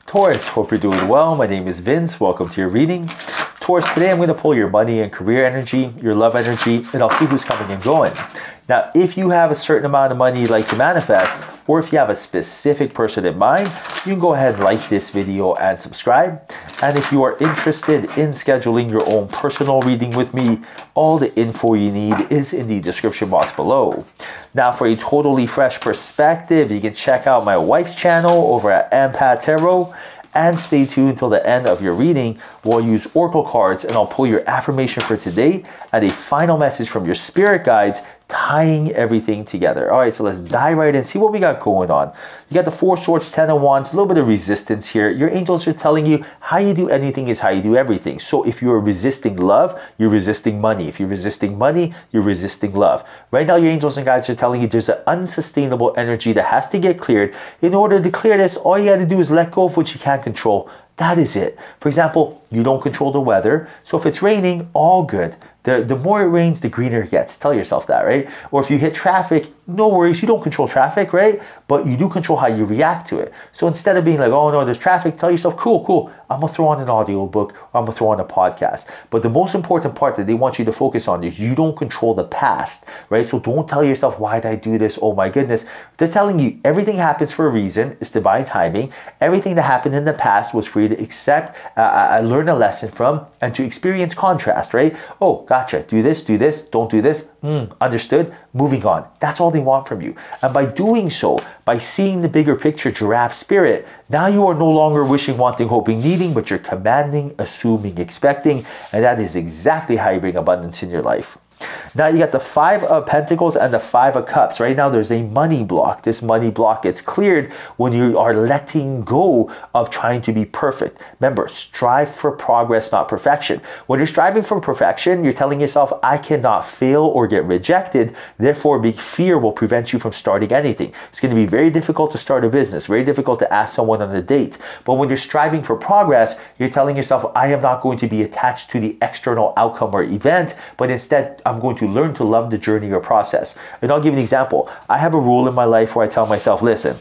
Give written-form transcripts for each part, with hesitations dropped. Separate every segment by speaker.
Speaker 1: Taurus, hope you're doing well. My name is Vince. Welcome to your reading. Taurus, today I'm going to pull your money and career energy, your love energy, and I'll see who's coming and going. Now, if you have a certain amount of money you'd like to manifest, or if you have a specific person in mind, you can go ahead and like this video and subscribe. And if you are interested in scheduling your own personal reading with me, all the info you need is in the description box below. Now, for a totally fresh perspective, you can check out my wife's channel over at Empath Tarot. And stay tuned till the end of your reading. We'll use oracle cards and I'll pull your affirmation for today and a final message from your spirit guides, tying everything together. All right, so let's dive right in, see what we got going on. You got the Four Swords, Ten of Wands, a little bit of resistance here. Your angels are telling you how you do anything is how you do everything. So if you're resisting love, you're resisting money. If you're resisting money, you're resisting love. Right now, your angels and guides are telling you there's an unsustainable energy that has to get cleared. In order to clear this, all you got to do is let go of what you can't control. That is it. For example, you don't control the weather. So if it's raining, all good. The more it rains, the greener it gets. Tell yourself that, right? Or if you hit traffic, no worries. You don't control traffic, right? But you do control how you react to it. So instead of being like, oh no, there's traffic, tell yourself, cool. I'm going to throw on an audiobook or I'm going to throw on a podcast. But the most important part that they want you to focus on is you don't control the past, right? So don't tell yourself, why did I do this? Oh my goodness. They're telling you everything happens for a reason. It's divine timing. Everything that happened in the past was for you to accept, learn a lesson from, and to experience contrast, right? Oh, gotcha. Do this, don't do this. Understood. Moving on. That's all they want from you. And by doing so, by seeing the bigger picture, giraffe spirit, now you are no longer wishing, wanting, hoping, needing, but you're commanding, assuming, expecting. And that is exactly how you bring abundance in your life. Now you got the Five of Pentacles and the Five of Cups. Right now there's a money block. This money block gets cleared when you are letting go of trying to be perfect. Remember, strive for progress, not perfection. When you're striving for perfection, you're telling yourself, I cannot fail or get rejected. Therefore, fear will prevent you from starting anything. It's going to be very difficult to start a business, very difficult to ask someone on a date. But when you're striving for progress, you're telling yourself, I am not going to be attached to the external outcome or event, but instead, I'm going to learn to love the journey or process. And I'll give you an example. I have a rule in my life where I tell myself, listen,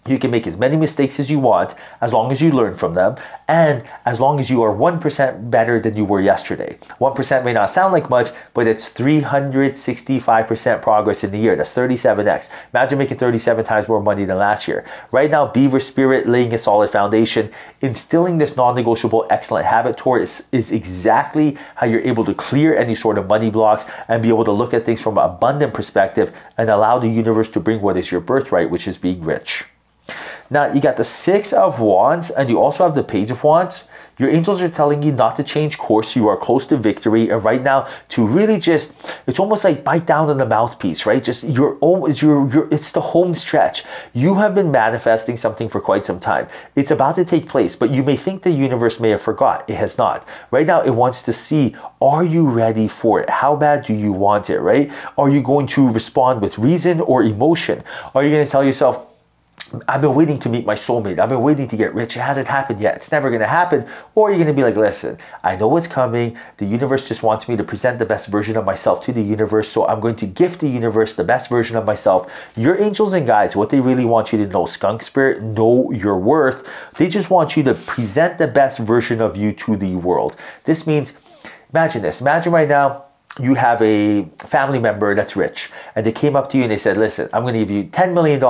Speaker 1: you can make as many mistakes as you want as long as you learn from them and as long as you are 1% better than you were yesterday. 1% may not sound like much, but it's 365% progress in the year. That's 37x. Imagine making 37 times more money than last year. Right now, Beaver Spirit laying a solid foundation, instilling this non-negotiable excellent habit, Taurus, is exactly how you're able to clear any sort of money blocks and be able to look at things from an abundant perspective and allow the universe to bring what is your birthright, which is being rich. Now, you got the Six of Wands and you also have the Page of Wands. Your angels are telling you not to change course. You are close to victory. And right now, to really just, it's almost like bite down on the mouthpiece, right? Just it's the home stretch. You have been manifesting something for quite some time. It's about to take place, but you may think the universe may have forgot. It has not. Right now, it wants to see, are you ready for it? How bad do you want it, right? Are you going to respond with reason or emotion? Are you going to tell yourself, I've been waiting to meet my soulmate. I've been waiting to get rich. It hasn't happened yet. It's never going to happen. Or you're going to be like, listen, I know what's coming. The universe just wants me to present the best version of myself to the universe. So I'm going to gift the universe the best version of myself. Your angels and guides, what they really want you to know, skunk spirit, know your worth. They just want you to present the best version of you to the world. This means, imagine this. Imagine right now, you have a family member that's rich and they came up to you and they said, listen, I'm going to give you $10 million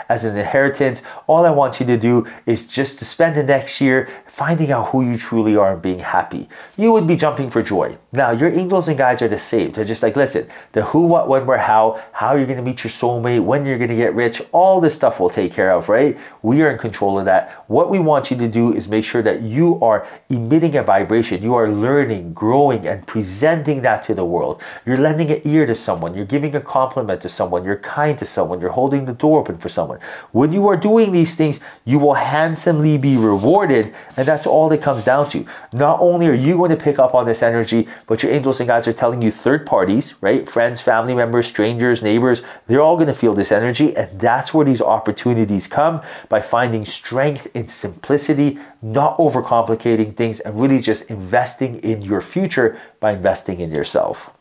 Speaker 1: as an inheritance. All I want you to do is just to spend the next year finding out who you truly are and being happy. You would be jumping for joy. Now, your angels and guides are the same. They're just like, listen, the who, what, when, where, how you're going to meet your soulmate, when you're going to get rich, all this stuff we'll take care of, right? We are in control of that. What we want you to do is make sure that you are emitting a vibration. You are learning, growing, and presenting that to the world. You're lending an ear to someone. You're giving a compliment to someone. You're kind to someone. You're holding the door open for someone. When you are doing these things, you will handsomely be rewarded. And that's all it comes down to. Not only are you going to pick up on this energy, but your angels and guides are telling you third parties, right? Friends, family members, strangers, neighbors, they're all going to feel this energy. And that's where these opportunities come, by finding strength in simplicity, not overcomplicating things, and really just investing in your future by investing in yourself.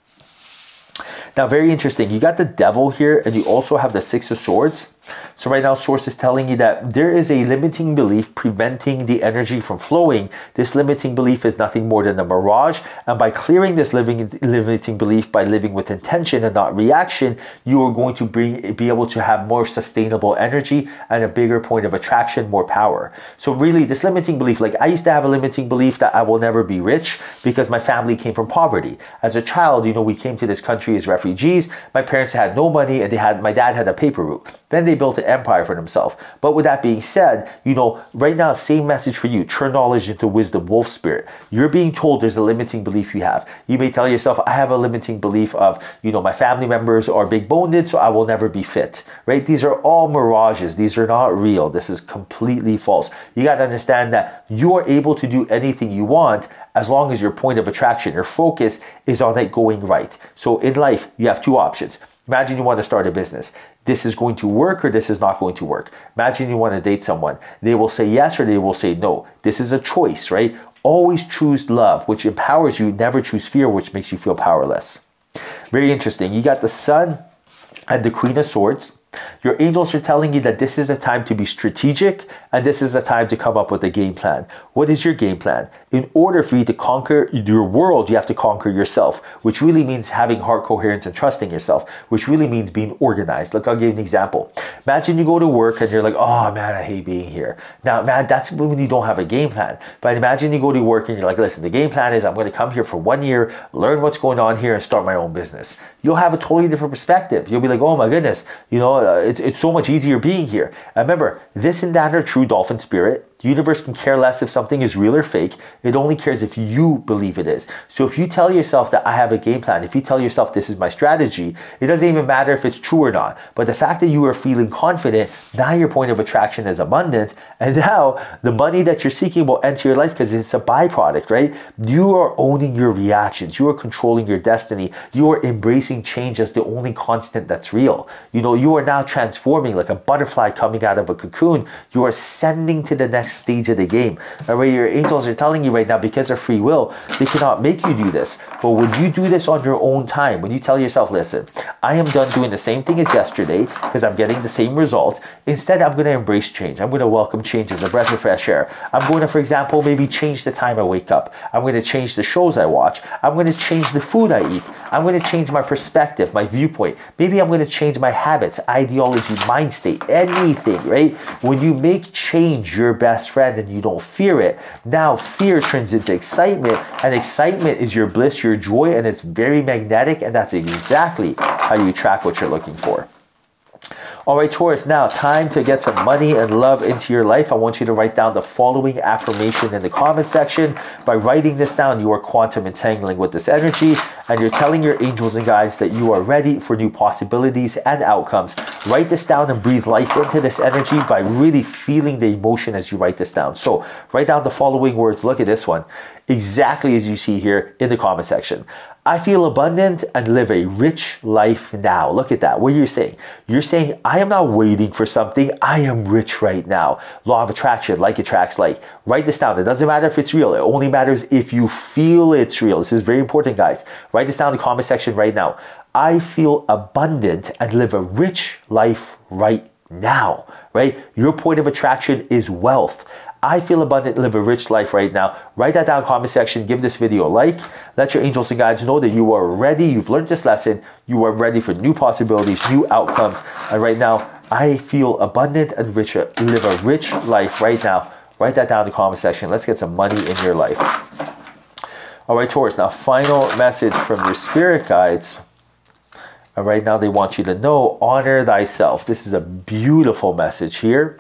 Speaker 1: Now, very interesting. You got the Devil here, and you also have the Six of Swords. So right now, Source is telling you that there is a limiting belief preventing the energy from flowing. This limiting belief is nothing more than a mirage. And by clearing this limiting belief, by living with intention and not reaction, you are going to be able to have more sustainable energy and a bigger point of attraction, more power. So really, this limiting belief, like I used to have a limiting belief that I will never be rich because my family came from poverty. As a child, you know, we came to this country as refugees. My parents had no money and my dad had a paper route. Then they built an empire for themselves. But with that being said, you know, right now, same message for you. Turn knowledge into wisdom, wolf spirit. You're being told there's a limiting belief you have. You may tell yourself, I have a limiting belief of, you know, my family members are big boned, so I will never be fit, right? These are all mirages. These are not real. This is completely false. You got to understand that you are able to do anything you want as long as your point of attraction, your focus is on it going right. So in life, you have two options. Imagine you want to start a business. This is going to work or this is not going to work. Imagine you want to date someone. They will say yes or they will say no. This is a choice, right? Always choose love, which empowers you. Never choose fear, which makes you feel powerless. Very interesting. You got the Sun and the Queen of Swords. Your angels are telling you that this is a time to be strategic and this is a time to come up with a game plan. What is your game plan? In order for you to conquer your world, you have to conquer yourself, which really means having heart coherence and trusting yourself, which really means being organized. Look, I'll give you an example. Imagine you go to work and you're like, oh man, I hate being here. Now, man, that's when you don't have a game plan. But imagine you go to work and you're like, listen, the game plan is I'm going to come here for 1 year, learn what's going on here and start my own business. You'll have a totally different perspective. You'll be like, oh my goodness, you know, it's so much easier being here. And remember, this and that are true dolphin spirit. The universe can care less if something is real or fake. It only cares if you believe it is. So if you tell yourself that I have a game plan, if you tell yourself this is my strategy, it doesn't even matter if it's true or not. But the fact that you are feeling confident, now your point of attraction is abundant. And now the money that you're seeking will enter your life because it's a byproduct, right? You are owning your reactions. You are controlling your destiny. You are embracing change as the only constant that's real. You know, you are now transforming like a butterfly coming out of a cocoon. You are ascending to the next stage of the game. And where your angels are telling you right now, because of free will, they cannot make you do this. But when you do this on your own time, when you tell yourself, listen, I am done doing the same thing as yesterday because I'm getting the same result. Instead, I'm going to embrace change. I'm going to welcome change as a breath of fresh air. I'm going to, for example, maybe change the time I wake up. I'm going to change the shows I watch. I'm going to change the food I eat. I'm going to change my perspective, my viewpoint. Maybe I'm going to change my habits, ideology, mind state, anything, right? When you make change your best friend and you don't fear it, now fear turns into excitement, and excitement is your bliss, your joy, and it's very magnetic, and that's exactly how you attract what you're looking for. All right, Taurus, now time to get some money and love into your life. I want you to write down the following affirmation in the comment section. By writing this down, you are quantum entangling with this energy, and you're telling your angels and guides that you are ready for new possibilities and outcomes. Write this down and breathe life into this energy by really feeling the emotion as you write this down. So write down the following words. Look at this one. Exactly as you see here in the comment section. I feel abundant and live a rich life now. Look at that. What you're saying. You're saying, I am not waiting for something. I am rich right now. Law of attraction, like attracts like. Write this down. It doesn't matter if it's real. It only matters if you feel it's real. This is very important, guys. Write this down in the comment section right now. I feel abundant and live a rich life right now, right? Your point of attraction is wealth. I feel abundant, live a rich life right now. Write that down in the comment section. Give this video a like. Let your angels and guides know that you are ready. You've learned this lesson. You are ready for new possibilities, new outcomes. And right now, I feel abundant and rich, live a rich life right now. Write that down in the comment section. Let's get some money in your life. All right, Taurus. Now, final message from your spirit guides. And right now, they want you to know, honor thyself. This is a beautiful message here.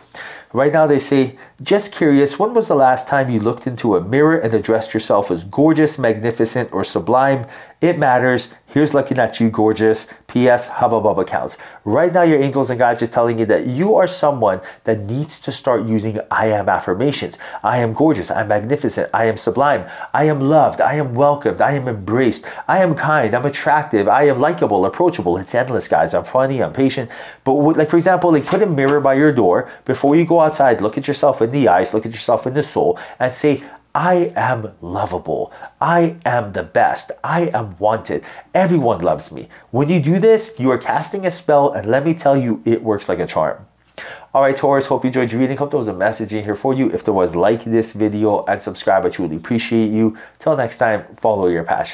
Speaker 1: Right now they say, just curious, when was the last time you looked into a mirror and addressed yourself as gorgeous, magnificent, or sublime? It matters. Here's looking at you, gorgeous. P.S. Hubba Bubba counts. Right now your angels and guides is telling you that you are someone that needs to start using I am affirmations. I am gorgeous. I'm magnificent. I am sublime. I am loved. I am welcomed. I am embraced. I am kind. I'm attractive. I am likable, approachable. It's endless, guys. I'm funny. I'm patient. But like, for example, like put a mirror by your door before you go outside. Look at yourself in the eyes. Look at yourself in the soul and say, I am lovable. I am the best. I am wanted. Everyone loves me. When you do this, you are casting a spell, and let me tell you, it works like a charm. All right, Taurus, hope you enjoyed your reading. Hope there was a message in here for you. If there was, like this video and subscribe. I truly appreciate you. Till next time, follow your passion.